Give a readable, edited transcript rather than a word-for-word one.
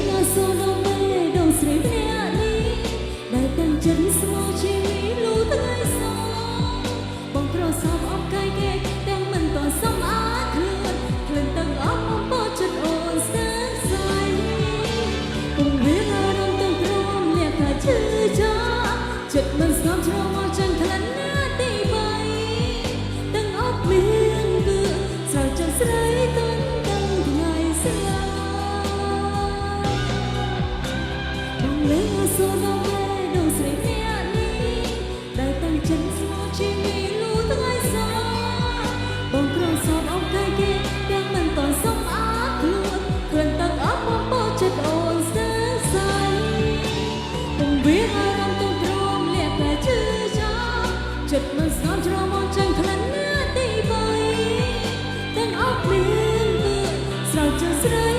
អាសូនដល់ពេលដល់ស្រីម្នាក់នេះដែលតាំងចិត្តស្មោះជីវិតលូថ្ងៃសោបងប្រសពអបកាយគេទាំងមិនតសមអាចខ្លួនទាំងអស់អំពើចិត្តអូនស្ទើរសាយពុំវាអារម្មណ៍ទាំងព្រមលះថាឈឺចាប់ចិត្តមិនស្ងប់ជ្រងមកចឹងខ្លាំងណាស់ទីបីទាំងអស់មានគឺស្រោចចិត្តស្រីទាំងថ្ងៃស្លាបងលេងអាសូនដល់ពេលដល់ស្រីម្នាក់នេះដែលតាំងចិត្តស្មោះជីវិតលូថ្ងៃសោបងក្រសោបអបកាយគេទាំងមិនតន់សមអាចខ្លួនទាំងអស់បំពោចិត្តអូនស្ទើរសាយពុំវាអារម្មណ៍ទាំងព្រមលះតែឈឺចាប់ចិត្តមិនស្ងប់ជ្រងមកចឹងខ្លាំងណាស់ទីបីទាំងអស់មានគឺស្រោចចិត្តស្រី